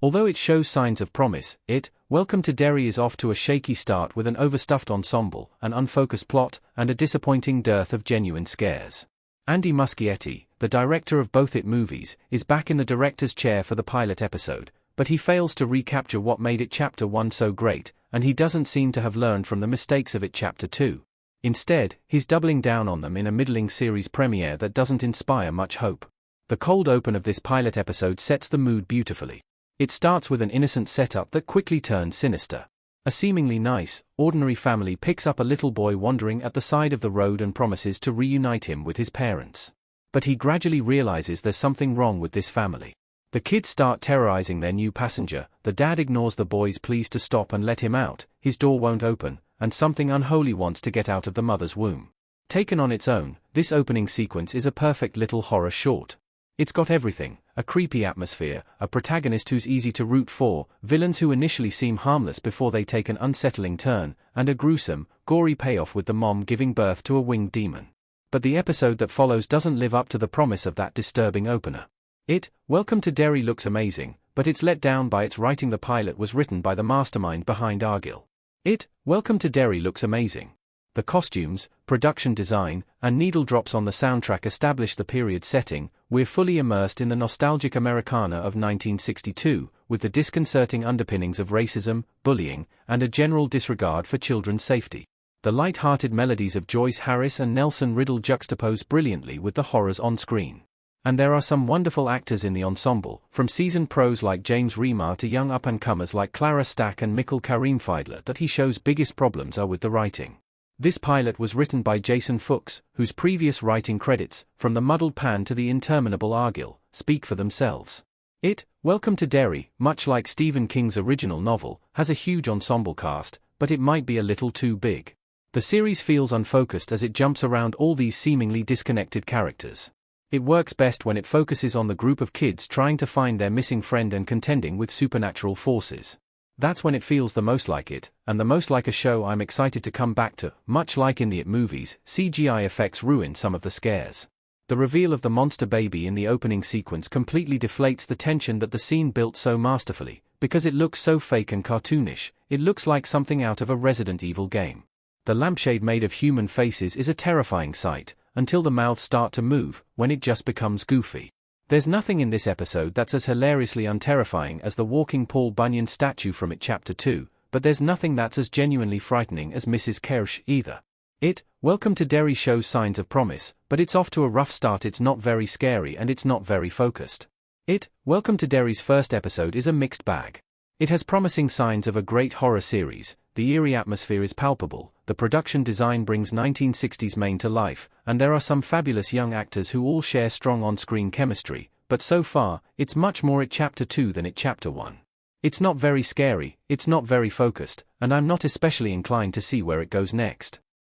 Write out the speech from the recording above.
Although it shows signs of promise, Welcome to Derry is off to a shaky start with an overstuffed ensemble, an unfocused plot, and a disappointing dearth of genuine scares. Andy Muschietti, the director of both movies, is back in the director's chair for the pilot episode, but he fails to recapture what made it Chapter 1 so great, and he doesn't seem to have learned from the mistakes of it Chapter 2. Instead, he's doubling down on them in a middling series premiere that doesn't inspire much hope. The cold open of this pilot episode sets the mood beautifully. It starts with an innocent setup that quickly turns sinister. A seemingly nice, ordinary family picks up a little boy wandering at the side of the road and promises to reunite him with his parents. But he gradually realizes there's something wrong with this family. The kids start terrorizing their new passenger, the dad ignores the boy's pleas to stop and let him out, his door won't open, and something unholy wants to get out of the mother's womb. Taken on its own, this opening sequence is a perfect little horror short. It's got everything: a creepy atmosphere, a protagonist who's easy to root for, villains who initially seem harmless before they take an unsettling turn, and a gruesome, gory payoff with the mom giving birth to a winged demon. But the episode that follows doesn't live up to the promise of that disturbing opener. Welcome to Derry looks amazing, but it's let down by its writing. The pilot was written by the mastermind behind Argyll. Welcome to Derry looks amazing. The costumes, production design, and needle drops on the soundtrack establish the period setting. We're fully immersed in the nostalgic Americana of 1962, with the disconcerting underpinnings of racism, bullying, and a general disregard for children's safety. The light-hearted melodies of Joyce Harris and Nelson Riddle juxtapose brilliantly with the horrors on screen. And there are some wonderful actors in the ensemble, from seasoned pros like James Remar to young up-and-comers like Clara Stack and Mikkel Karimfeidler that he shows biggest problems are with the writing. This pilot was written by Jason Fuchs, whose previous writing credits, from The Muddled Pan to The Interminable Argyll, speak for themselves. Welcome to Derry, much like Stephen King's original novel, has a huge ensemble cast, but it might be a little too big. The series feels unfocused as it jumps around all these seemingly disconnected characters. It works best when it focuses on the group of kids trying to find their missing friend and contending with supernatural forces. That's when it feels the most like it, and the most like a show I'm excited to come back to. Much like in the movies, CGI effects ruin some of the scares. The reveal of the monster baby in the opening sequence completely deflates the tension that the scene built so masterfully, because it looks so fake and cartoonish. It looks like something out of a Resident Evil game. The lampshade made of human faces is a terrifying sight, until the mouths start to move, when it just becomes goofy. There's nothing in this episode that's as hilariously unterrifying as the walking Paul Bunyan statue from it Chapter 2, but there's nothing that's as genuinely frightening as Mrs. Kersh either. Welcome to Derry shows signs of promise, but it's off to a rough start. It's not very scary and it's not very focused. Welcome to Derry's first episode is a mixed bag. It has promising signs of a great horror series, the eerie atmosphere is palpable, the production design brings 1960s Maine to life, and there are some fabulous young actors who all share strong on-screen chemistry, but so far, it's much more at Chapter 2 than at Chapter 1. It's not very scary, it's not very focused, and I'm not especially inclined to see where it goes next.